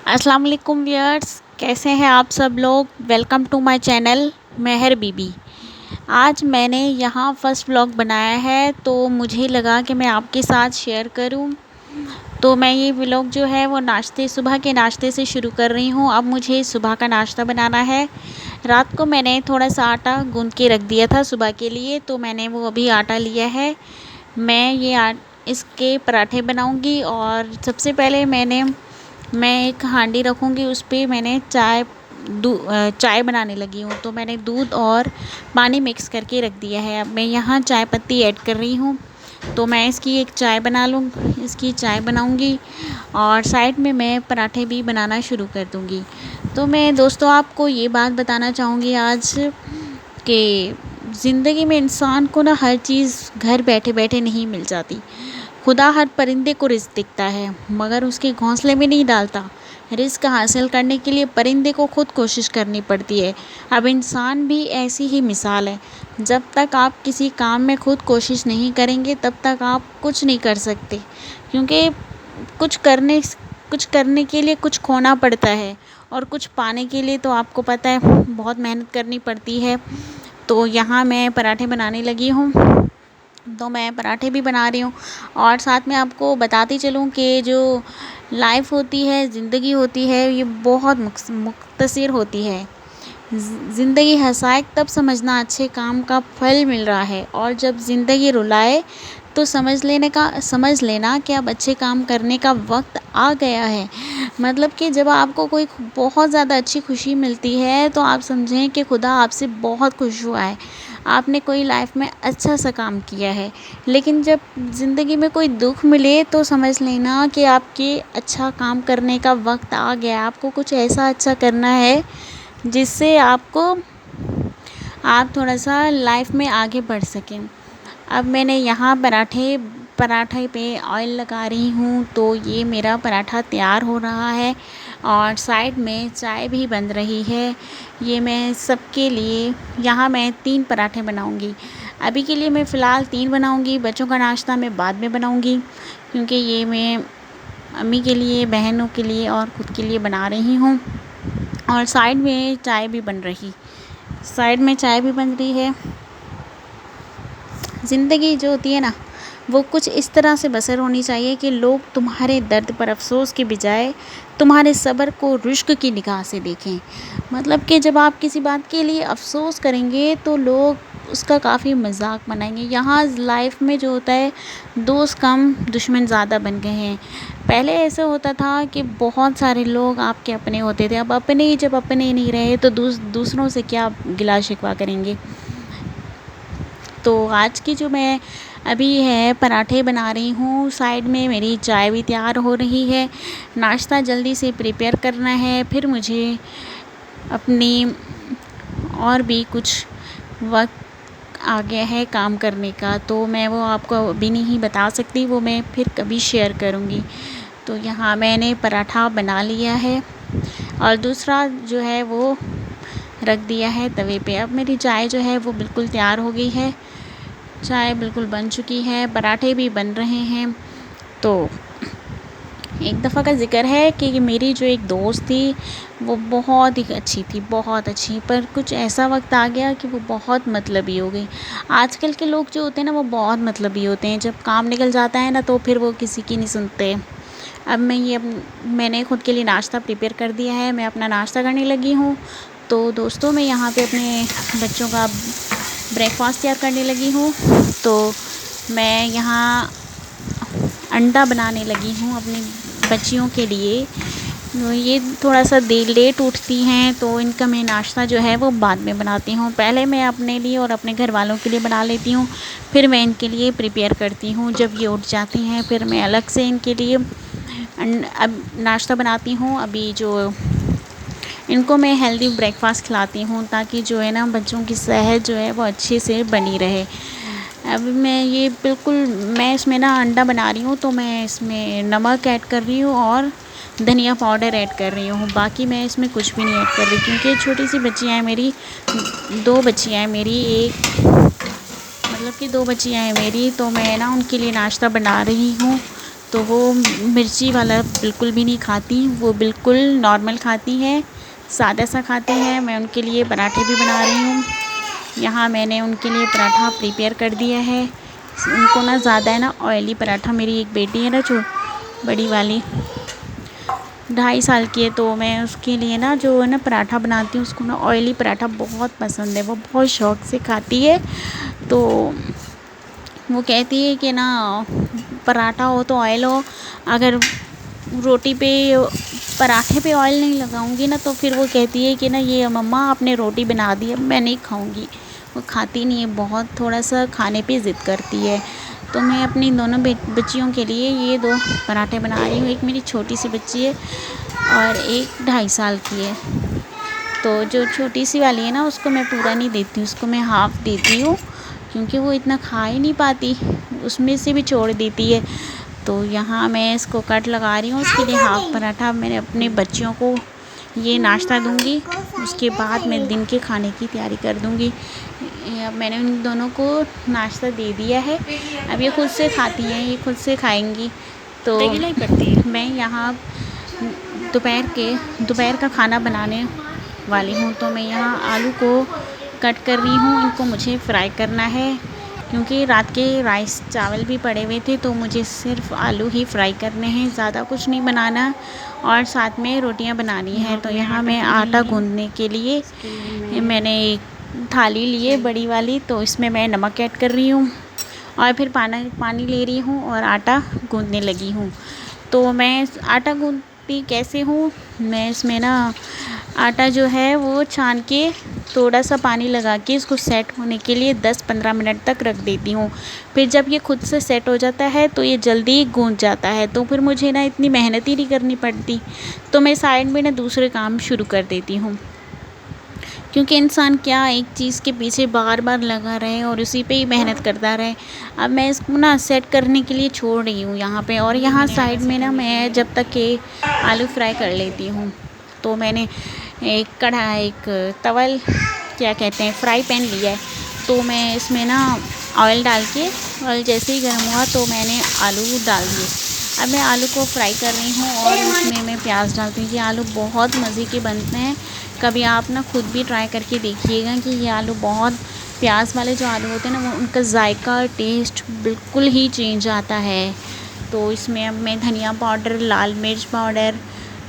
अस्सलाम वालेकुम व्यूअर्स, कैसे हैं आप सब लोग। वेलकम टू माय चैनल मेहर बीबी। आज मैंने यहाँ फर्स्ट व्लॉग बनाया है तो मुझे लगा कि मैं आपके साथ शेयर करूँ। तो मैं ये व्लॉग जो है वो सुबह के नाश्ते से शुरू कर रही हूँ। अब मुझे सुबह का नाश्ता बनाना है। रात को मैंने थोड़ा सा आटा गूँध के रख दिया था सुबह के लिए, तो मैंने वो अभी आटा लिया है। मैं इसके पराठे बनाऊँगी। और सबसे पहले मैं एक हांडी रखूँगी, उस पे मैंने चाय बनाने लगी हूँ। तो मैंने दूध और पानी मिक्स करके रख दिया है। अब मैं यहाँ चाय पत्ती ऐड कर रही हूँ, तो मैं इसकी चाय बनाऊँगी और साइड में मैं पराठे भी बनाना शुरू कर दूँगी। तो मैं दोस्तों आपको ये बात बताना चाहूँगी आज कि ज़िंदगी में इंसान को ना हर चीज़ घर बैठे बैठे नहीं मिल जाती। खुदा हर परिंदे को रिज़्क देता है मगर उसके घोंसले में नहीं डालता। रिज़्क हासिल करने के लिए परिंदे को खुद कोशिश करनी पड़ती है। अब इंसान भी ऐसी ही मिसाल है। जब तक आप किसी काम में खुद कोशिश नहीं करेंगे तब तक आप कुछ नहीं कर सकते, क्योंकि कुछ करने के लिए कुछ खोना पड़ता है और कुछ पाने के लिए तो आपको पता है बहुत मेहनत करनी पड़ती है। तो यहाँ मैं पराठे बनाने लगी हूँ, तो मैं पराठे भी बना रही हूँ। और साथ में आपको बताती चलूँ कि जो लाइफ होती है, ज़िंदगी होती है, ये बहुत मुख्तसर होती है। ज़िंदगी हँसाए तब समझना अच्छे काम का फल मिल रहा है, और जब ज़िंदगी रुलाए तो समझ लेना कि अब अच्छे काम करने का वक्त आ गया है। मतलब कि जब आपको कोई बहुत ज़्यादा अच्छी खुशी मिलती है तो आप समझें कि खुदा आपसे बहुत खुश हुआ है, आपने कोई लाइफ में अच्छा सा काम किया है। लेकिन जब ज़िंदगी में कोई दुख मिले तो समझ लेना कि आपके अच्छा काम करने का वक्त आ गया है। आपको कुछ ऐसा अच्छा करना है जिससे आप थोड़ा सा लाइफ में आगे बढ़ सकें। अब मैंने यहाँ पराठे पे ऑयल लगा रही हूँ, तो ये मेरा पराठा तैयार हो रहा है और साइड में चाय भी बन रही है। ये मैं सबके लिए यहाँ मैं 3 पराठे बनाऊँगी। अभी के लिए मैं फ़िलहाल 3 बनाऊँगी, बच्चों का नाश्ता मैं बाद में बनाऊँगी, क्योंकि ये मैं अम्मी के लिए, बहनों के लिए और ख़ुद के लिए बना रही हूँ। और साइड में चाय भी बन रही है। ज़िंदगी जो होती है ना, वो कुछ इस तरह से बसर होनी चाहिए कि लोग तुम्हारे दर्द पर अफ़सोस के बजाय तुम्हारे सब्र को रुश्क की निगाह से देखें। मतलब कि जब आप किसी बात के लिए अफ़सोस करेंगे तो लोग उसका काफ़ी मजाक बनाएंगे। यहाँ लाइफ में जो होता है, दोस्त कम दुश्मन ज़्यादा बन गए हैं। पहले ऐसा होता था कि बहुत सारे लोग आपके अपने होते थे। अब जब अपने नहीं रहे तो दूसरों से क्या गिला शिकवा करेंगे। तो आज की जो मैं अभी है पराठे बना रही हूँ, साइड में मेरी चाय भी तैयार हो रही है। नाश्ता जल्दी से प्रिपेयर करना है, फिर मुझे अपनी और भी कुछ वक्त आ गया है काम करने का, तो मैं वो आपको अभी नहीं बता सकती, वो मैं फिर कभी शेयर करूँगी। तो यहाँ मैंने पराठा बना लिया है और दूसरा जो है वो रख दिया है तवे पे। अब मेरी चाय जो है वो बिल्कुल तैयार हो गई है, चाय बिल्कुल बन चुकी है, पराठे भी बन रहे हैं। तो एक दफ़ा का ज़िक्र है कि मेरी जो एक दोस्त थी वो बहुत ही अच्छी थी, बहुत अच्छी, पर कुछ ऐसा वक्त आ गया कि वो बहुत मतलबी हो गई। आजकल के लोग जो होते हैं ना, वो बहुत मतलबी होते हैं। जब काम निकल जाता है ना तो फिर वो किसी की नहीं सुनते। अब मैंने ख़ुद के लिए नाश्ता प्रिपेयर कर दिया है, मैं अपना नाश्ता करने लगी हूँ। तो दोस्तों मैं यहाँ पे अपने बच्चों का ब्रेकफास्ट तैयार करने लगी हूँ। तो मैं यहाँ अंडा बनाने लगी हूँ अपनी बच्चियों के लिए। ये थोड़ा सा लेट उठती हैं, तो इनका मैं नाश्ता जो है वो बाद में बनाती हूँ। पहले मैं अपने लिए और अपने घर वालों के लिए बना लेती हूँ, फिर मैं इनके लिए प्रिपेयर करती हूँ। जब ये उठ जाती हैं फिर मैं अलग से इनके लिए अब नाश्ता बनाती हूँ। अभी जो इनको मैं हेल्दी ब्रेकफास्ट खिलाती हूँ, ताकि जो है ना बच्चों की सेहत जो है वो अच्छे से बनी रहे। अब मैं इसमें ना अंडा बना रही हूँ, तो मैं इसमें नमक ऐड कर रही हूँ और धनिया पाउडर ऐड कर रही हूँ। बाकी मैं इसमें कुछ भी नहीं ऐड कर रही, क्योंकि छोटी सी बच्चियाँ हैं मेरी, 2 बच्चियाँ हैं मेरी, मतलब कि 2 बच्चियाँ हैं मेरी, तो मैं ना उनके लिए नाश्ता बना रही हूँ। तो वो मिर्ची वाला बिल्कुल भी नहीं खाती, वो बिल्कुल नॉर्मल खाती है, सादा सा खाती है। मैं उनके लिए पराठे भी बना रही हूँ। यहाँ मैंने उनके लिए पराठा प्रिपेयर कर दिया है। उनको ना ज़्यादा है ना ऑयली पराठा, मेरी एक बेटी है ना जो बड़ी वाली 2.5 साल की है, तो मैं उसके लिए ना जो है ना पराठा बनाती हूँ, उसको ना ऑयली पराठा बहुत पसंद है, वो बहुत शौक़ से खाती है। तो वो कहती है कि ना पराठा हो तो ऑयल हो, अगर रोटी पे पराठे पे ऑयल नहीं लगाऊंगी ना तो फिर वो कहती है कि ना ये मम्मा आपने रोटी बना दी है, मैं नहीं खाऊंगी। वो खाती नहीं है, बहुत थोड़ा सा खाने पे ज़िद करती है। तो मैं अपनी दोनों बच्चियों के लिए ये 2 पराठे बना रही हूँ। एक मेरी छोटी सी बच्ची है और एक 2.5 साल की है। तो जो छोटी सी वाली है ना उसको मैं पूरा नहीं देती, उसको मैं हाफ़ देती हूँ, क्योंकि वो इतना खा ही नहीं पाती, उसमें से भी छोड़ देती है। तो यहाँ मैं इसको कट लगा रही हूँ, उसके लिए हाफ़ पराठा मैंने अपने बच्चियों को ये नाश्ता दूँगी, उसके बाद मैं दिन के खाने की तैयारी कर दूँगी। मैंने उन दोनों को नाश्ता दे दिया है, अब ये खुद से खाती हैं, ये खुद से खाएंगी। तो मैं यहाँ दोपहर का खाना बनाने वाली हूँ। तो मैं यहाँ आलू को कट कर रही हूँ, इनको मुझे फ्राई करना है, क्योंकि रात के राइस चावल भी पड़े हुए थे, तो मुझे सिर्फ आलू ही फ्राई करने हैं, ज़्यादा कुछ नहीं बनाना, और साथ में रोटियां बनानी है। तो यहाँ मैं आटा गूँधने के लिए मैंने एक थाली ली है बड़ी वाली, तो इसमें मैं नमक ऐड कर रही हूँ और फिर पानी ले रही हूँ और आटा गूँधने लगी हूँ। तो मैं आटा गूँधती कैसे हूँ, मैं इसमें ना आटा जो है वो छान के थोड़ा सा पानी लगा के इसको सेट होने के लिए 10-15 मिनट तक रख देती हूँ। फिर जब ये खुद से सेट हो जाता है तो ये जल्दी गूँध जाता है, तो फिर मुझे ना इतनी मेहनत ही नहीं करनी पड़ती। तो मैं साइड में ना दूसरे काम शुरू कर देती हूँ, क्योंकि इंसान क्या एक चीज़ के पीछे बार बार लगा रहे और उसी पे ही मेहनत करता रहे। अब मैं इसको ना सेट करने के लिए छोड़ रही हूँ यहाँ पे, और यहाँ साइड में ना मैं जब तक के आलू फ्राई कर लेती हूँ। तो मैंने एक तवल क्या कहते हैं फ्राई पैन लिया है, तो मैं इसमें ना ऑयल डाल के, ऑयल जैसे ही गर्म हुआ तो मैंने आलू डाल दिए। अब मैं आलू को फ्राई कर रही हूँ और उसमें मैं प्याज डालती हूँ। ये आलू बहुत मज़े के बनते हैं, कभी आप ना खुद भी ट्राई करके देखिएगा कि ये आलू बहुत, प्याज वाले जो आलू होते हैं ना वो उनका जायका टेस्ट बिल्कुल ही चेंज आता है। तो इसमें अब मैं धनिया पाउडर, लाल मिर्च पाउडर,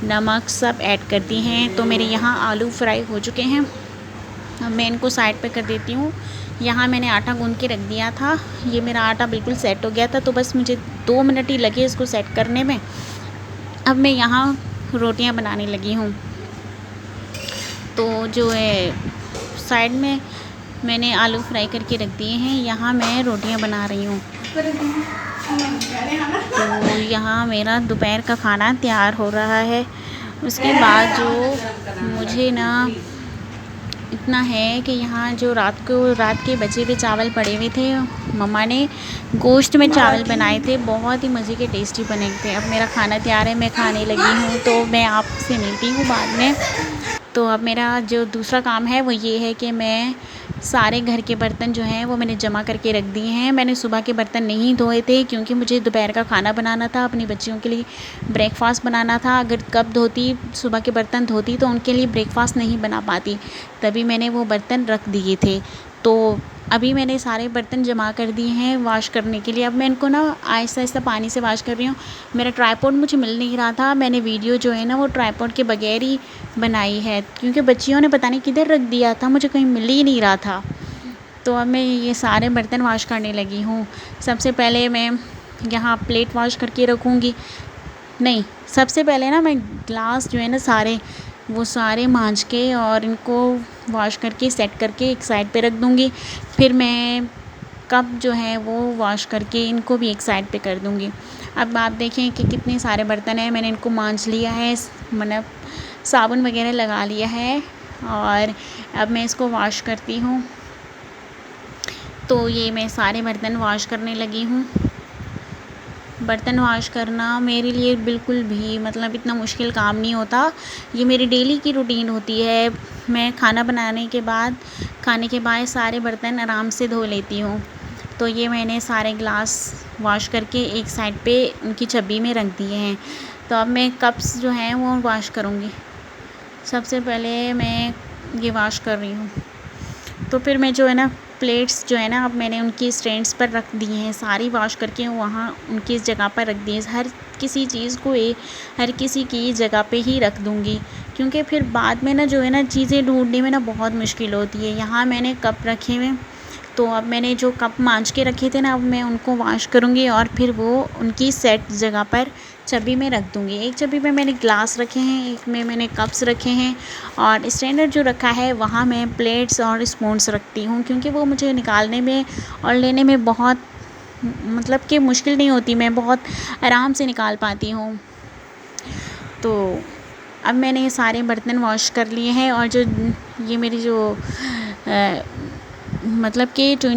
नमक सब ऐड करती हैं। तो मेरे यहाँ आलू फ्राई हो चुके हैं, अब मैं इनको साइड पे कर देती हूँ। यहाँ मैंने आटा गूँध के रख दिया था, ये मेरा आटा बिल्कुल सेट हो गया था, तो बस मुझे 2 मिनट ही लगे इसको सेट करने में। अब मैं यहाँ रोटियाँ बनाने लगी हूँ। तो जो है साइड में मैंने आलू फ्राई करके रख दिए हैं, यहाँ मैं रोटियाँ बना रही हूँ। तो यहाँ मेरा दोपहर का खाना तैयार हो रहा है। उसके बाद जो मुझे ना इतना है कि यहाँ जो रात के बचे हुए चावल पड़े हुए थे, मम्मा ने गोश्त में चावल बनाए थे, बहुत ही मज़े के टेस्टी बने थे। अब मेरा खाना तैयार है, मैं खाने लगी हूँ, तो मैं आपसे मिलती हूँ बाद में। तो अब मेरा जो दूसरा काम है वो ये है कि मैं सारे घर के बर्तन जो हैं वो मैंने जमा करके रख दिए हैं। मैंने सुबह के बर्तन नहीं धोए थे, क्योंकि मुझे दोपहर का खाना बनाना था, अपनी बच्चियों के लिए ब्रेकफास्ट बनाना था। अगर कब धोती, सुबह के बर्तन धोती तो उनके लिए ब्रेकफास्ट नहीं बना पाती, तभी मैंने वो बर्तन रख दिए थे। तो अभी मैंने सारे बर्तन जमा कर दिए हैं वॉश करने के लिए। अब मैं इनको ना आहिस्ता आहिस्ता पानी से वॉश कर रही हूँ। मेरा ट्राइपॉड मुझे मिल नहीं रहा था, मैंने वीडियो जो है ना वो ट्राइपॉड के बगैर ही बनाई है, क्योंकि बच्चियों ने पता नहीं किधर रख दिया था, मुझे कहीं मिल ही नहीं रहा था। तो अब मैं ये सारे बर्तन वॉश करने लगी हूँ। सबसे पहले मैं यहाँ प्लेट वॉश करके रखूँगी, नहीं सबसे पहले ना मैं ग्लास जो है ना सारे मांज के और इनको वॉश करके सेट करके एक साइड पे रख दूँगी। फिर मैं कप जो है वो वॉश करके इनको भी एक साइड पे कर दूँगी। अब आप देखें कि कितने सारे बर्तन हैं, मैंने इनको मांज लिया है, मतलब साबुन वगैरह लगा लिया है, और अब मैं इसको वॉश करती हूँ। तो ये मैं सारे बर्तन वॉश करने लगी हूँ। बर्तन वॉश करना मेरे लिए बिल्कुल भी मतलब इतना मुश्किल काम नहीं होता, ये मेरी डेली की रूटीन होती है। मैं खाने के बाद सारे बर्तन आराम से धो लेती हूँ। तो ये मैंने सारे ग्लास वॉश करके एक साइड पे उनकी छब्बी में रख दिए हैं। तो अब मैं कप्स जो हैं वो वॉश करूँगी। सबसे पहले मैं ये वॉश कर रही हूँ। तो फिर मैं जो है ना प्लेट्स जो है ना अब मैंने उनकी स्टैंड्स पर रख दी हैं, सारी वॉश करके वहाँ उनकी इस जगह पर रख दी है। हर किसी चीज़ को हर किसी की जगह पे ही रख दूँगी, क्योंकि फिर बाद में ना जो है ना चीज़ें ढूंढने में ना बहुत मुश्किल होती है। यहाँ मैंने कप रखे हुए, तो अब मैंने जो कप मांज के रखे थे ना, अब मैं उनको वॉश करूँगी और फिर वो उनकी सेट जगह पर छब्बी में रख दूँगी। एक छब्बी में मैंने ग्लास रखे हैं, एक में मैंने कप्स रखे हैं, और स्टैंडर्ड जो रखा है वहाँ मैं प्लेट्स और स्पून्स रखती हूँ, क्योंकि वो मुझे निकालने में और लेने में बहुत मतलब कि मुश्किल नहीं होती, मैं बहुत आराम से निकाल पाती हूँ। तो अब मैंने ये सारे बर्तन वॉश कर लिए हैं, और जो ये मेरी जो मतलब कि जो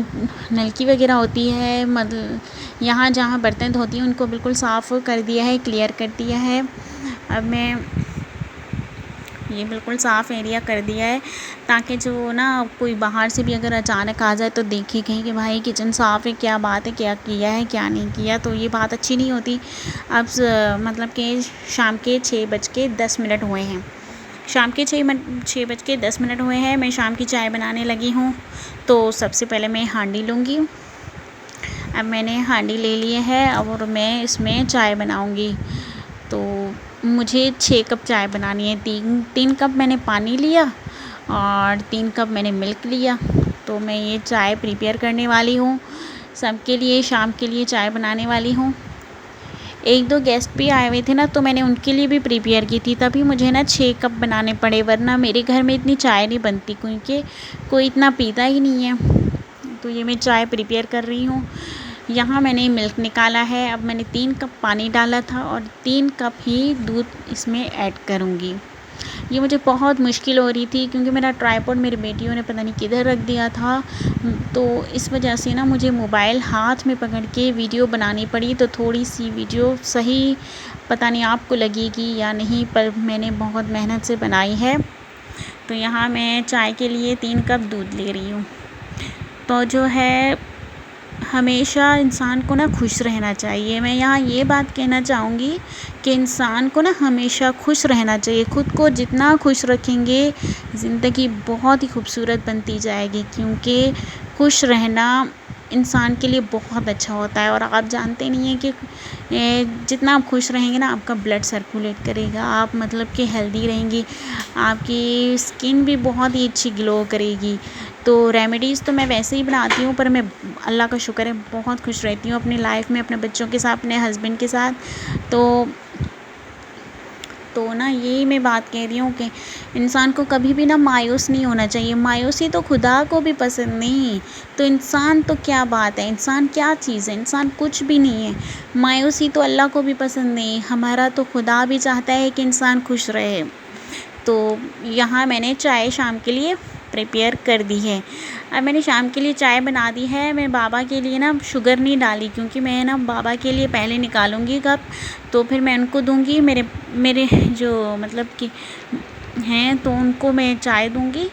नलकी वगैरह होती है, मतलब यहाँ जहाँ बर्तन धोती हूँ उनको बिल्कुल साफ़ कर दिया है, क्लियर कर दिया है। अब मैं ये बिल्कुल साफ़ एरिया कर दिया है, ताकि जो ना कोई बाहर से भी अगर अचानक आ जाए तो देखे कहीं कि भाई किचन साफ़ है, क्या बात है, क्या किया है क्या नहीं किया, तो ये बात अच्छी नहीं होती। अब मतलब कि शाम के 6:10 हुए हैं। शाम के 6:10 हुए हैं। मैं शाम की चाय बनाने लगी हूँ। तो सबसे पहले मैं हांडी लूँगी। अब मैंने हांडी ले लिए है और मैं इसमें चाय बनाऊँगी। तो मुझे 6 कप चाय बनानी है। 3 कप मैंने पानी लिया और 3 कप मैंने मिल्क लिया। तो मैं ये चाय प्रिपेयर करने वाली हूँ, सबके लिए शाम के लिए चाय बनाने वाली हूँ। 1-2 गेस्ट भी आए हुए थे ना, तो मैंने उनके लिए भी प्रिपेयर की थी, तभी मुझे ना 6 कप बनाने पड़े, वरना मेरे घर में इतनी चाय नहीं बनती, क्योंकि कोई इतना पीता ही नहीं है। तो ये मैं चाय प्रिपेयर कर रही हूँ। यहाँ मैंने मिल्क निकाला है। अब मैंने 3 कप पानी डाला था और 3 कप ही दूध इसमें ऐड करूँगी। ये मुझे बहुत मुश्किल हो रही थी, क्योंकि मेरा ट्राइपॉड मेरी बेटियों ने पता नहीं किधर रख दिया था, तो इस वजह से ना मुझे मोबाइल हाथ में पकड़ के वीडियो बनानी पड़ी। तो थोड़ी सी वीडियो सही पता नहीं आपको लगेगी या नहीं, पर मैंने बहुत मेहनत से बनाई है। तो यहाँ मैं चाय के लिए 3 कप दूध ले रही हूँ। तो जो है हमेशा इंसान को ना खुश रहना चाहिए। मैं यहाँ ये बात कहना चाहूँगी कि इंसान को ना हमेशा खुश रहना चाहिए। खुद को जितना खुश रखेंगे, ज़िंदगी बहुत ही खूबसूरत बनती जाएगी, क्योंकि खुश रहना इंसान के लिए बहुत अच्छा होता है। और आप जानते नहीं हैं कि जितना आप खुश रहेंगे ना, आपका ब्लड सर्कुलेट करेगा, आप मतलब कि हेल्दी रहेंगी, आपकी स्किन भी बहुत ही अच्छी ग्लो करेगी। तो रेमेडीज़ तो मैं वैसे ही बनाती हूँ, पर मैं अल्लाह का शुक्र है बहुत खुश रहती हूँ अपनी लाइफ में, अपने बच्चों के साथ, अपने हस्बैंड के साथ। तो ना यही मैं बात कह रही हूँ कि इंसान को कभी भी ना मायूस नहीं होना चाहिए। मायूसी तो खुदा को भी पसंद नहीं, तो इंसान तो क्या बात है, इंसान क्या चीज़ है, इंसान कुछ भी नहीं है। मायूसी तो अल्लाह को भी पसंद नहीं, हमारा तो खुदा भी चाहता है कि इंसान खुश रहे। तो यहाँ मैंने चाय शाम के लिए प्रिपेयर कर दी है। अब मैंने शाम के लिए चाय बना दी है। मैं बाबा के लिए ना शुगर नहीं डाली, क्योंकि मैं ना बाबा के लिए पहले निकालूंगी कप, तो फिर मैं उनको दूंगी। मेरे जो मतलब कि हैं, तो उनको मैं चाय दूंगी।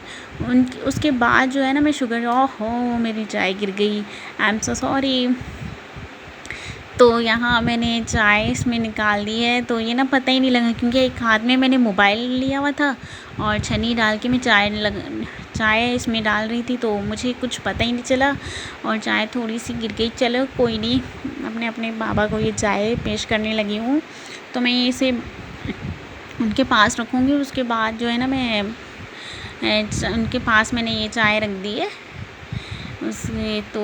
उसके बाद जो है ना मैं शुगर, ओहो मेरी चाय गिर गई, आई एम सो सॉरी। तो यहाँ मैंने चाय इसमें निकाल दी है। तो ये ना पता ही नहीं लगा, क्योंकि एक हाथ में मैंने मोबाइल लिया हुआ था और छन्नी डाल के मैं चाय इसमें डाल रही थी, तो मुझे कुछ पता ही नहीं चला और चाय थोड़ी सी गिर गई। चलो कोई नहीं, अपने अपने बाबा को ये चाय पेश करने लगी हूँ। तो मैं इसे उनके पास रखूँगी। उसके बाद जो है ना मैं उनके पास मैंने ये चाय रख दी है उसमें। तो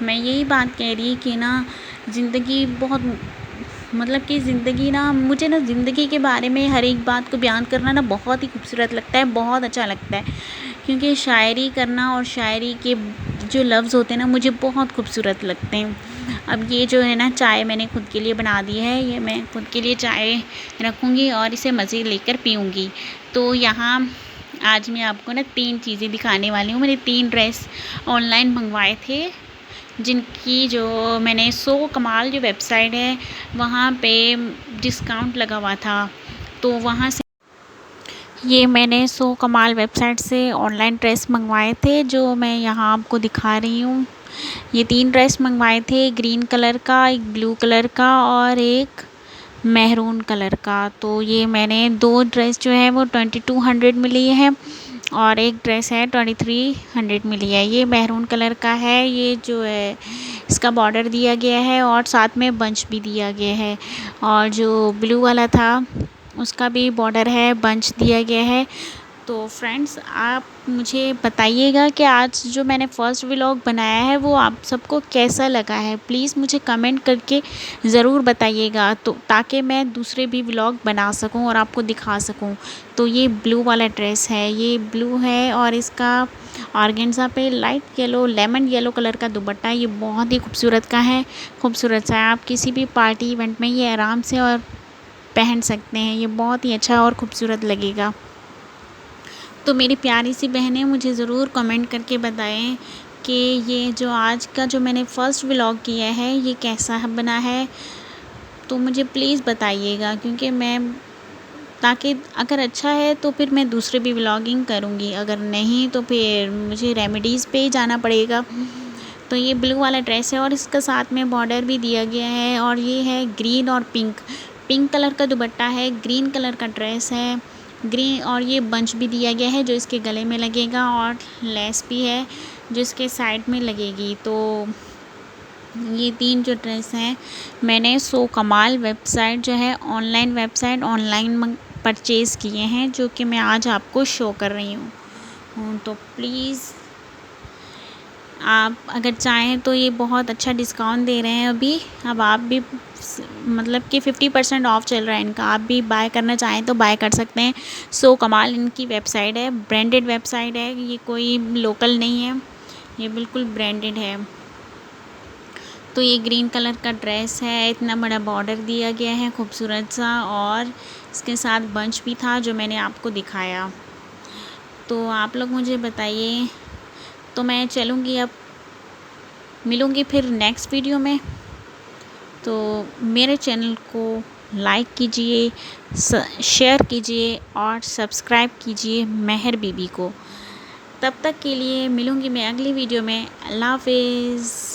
मैं यही बात कह रही कि ना ज़िंदगी बहुत मतलब कि ज़िंदगी ना, मुझे ना ज़िंदगी के बारे में हर एक बात को बयान करना ना बहुत ही खूबसूरत लगता है, बहुत अच्छा लगता है, क्योंकि शायरी करना और शायरी के जो लफ्ज़ होते हैं ना, मुझे बहुत खूबसूरत लगते हैं। अब ये जो है ना चाय मैंने खुद के लिए बना दी है, ये मैं खुद के लिए चाय रखूँगी और इसे मज़े लेकर पीऊँगी। तो यहाँ आज मैं आपको ना 3 चीज़ें दिखाने वाली हूँ। मैंने 3 ड्रेस ऑनलाइन मंगवाए थे, जिनकी जो मैंने 100 कमाल जो वेबसाइट है वहाँ पे डिस्काउंट लगा हुआ था, तो वहाँ से ये मैंने 100 कमाल वेबसाइट से ऑनलाइन ड्रेस मंगवाए थे, जो मैं यहाँ आपको दिखा रही हूँ। ये 3 ड्रेस मंगवाए थे, ग्रीन कलर का, एक ब्लू कलर का और एक मैरून कलर का। तो ये मैंने 2 ड्रेस जो है वो 2200 में ली है और एक ड्रेस है 2300 में लिया है। ये मैरून कलर का है, ये जो है इसका बॉर्डर दिया गया है और साथ में बंच भी दिया गया है, और जो ब्लू वाला था उसका भी बॉर्डर है, बंच दिया गया है। तो फ्रेंड्स, आप मुझे बताइएगा कि आज जो मैंने फ़र्स्ट व्लॉग बनाया है वो आप सबको कैसा लगा है। प्लीज़ मुझे कमेंट करके ज़रूर बताइएगा, तो ताकि मैं दूसरे भी व्लॉग बना सकूं और आपको दिखा सकूं। तो ये ब्लू वाला ड्रेस है, ये ब्लू है और इसका ऑर्गेन्जा पे light yellow, lemon yellow colour का दुपट्टा है। ये बहुत ही खूबसूरत का है, खूबसूरत सा है। आप किसी भी पार्टी इवेंट में ये आराम से और पहन सकते हैं, ये बहुत ही अच्छा और ख़ूबसूरत लगेगा। तो मेरी प्यारी सी बहनें, मुझे ज़रूर कमेंट करके बताएं कि ये जो आज का जो मैंने फ़र्स्ट व्लॉग किया है ये कैसा बना है। तो मुझे प्लीज़ बताइएगा, क्योंकि मैं, ताकि अगर अच्छा है तो फिर मैं दूसरे भी व्लॉगिंग करूँगी, अगर नहीं तो फिर मुझे रेमेडीज़ पे ही जाना पड़ेगा। तो ये ब्लू वाला ड्रेस है और इसका साथ में बॉर्डर भी दिया गया है, और ये है ग्रीन और पिंक कलर का दुपट्टा है, ग्रीन कलर का ड्रेस है, ग्रीन, और ये बंच भी दिया गया है जो इसके गले में लगेगा, और लेस भी है जो इसके साइड में लगेगी। तो ये 3 जो ड्रेस हैं मैंने सो कमाल वेबसाइट जो है, ऑनलाइन वेबसाइट, ऑनलाइन परचेज़ किए हैं, जो कि मैं आज आपको शो कर रही हूँ। तो प्लीज़ आप अगर चाहें तो ये बहुत अच्छा डिस्काउंट दे रहे हैं अभी। अब आप भी, मतलब कि 50% ऑफ चल रहा है इनका, आप भी बाय करना चाहें तो बाय कर सकते हैं। सो कमाल इनकी वेबसाइट है, ब्रांडेड वेबसाइट है, ये कोई लोकल नहीं है, ये बिल्कुल ब्रांडेड है। तो ये ग्रीन कलर का ड्रेस है, इतना बड़ा बॉर्डर दिया गया है खूबसूरत सा, और इसके साथ बंच भी था जो मैंने आपको दिखाया। तो आप लोग मुझे बताइए। तो मैं चलूँगी, अब मिलूँगी फिर नेक्स्ट वीडियो में। तो मेरे चैनल को लाइक कीजिए, शेयर कीजिए और सब्सक्राइब कीजिए मेहर बीबी को। तब तक के लिए मिलूँगी मैं अगली वीडियो में। अल्लाह हाफ़िज़।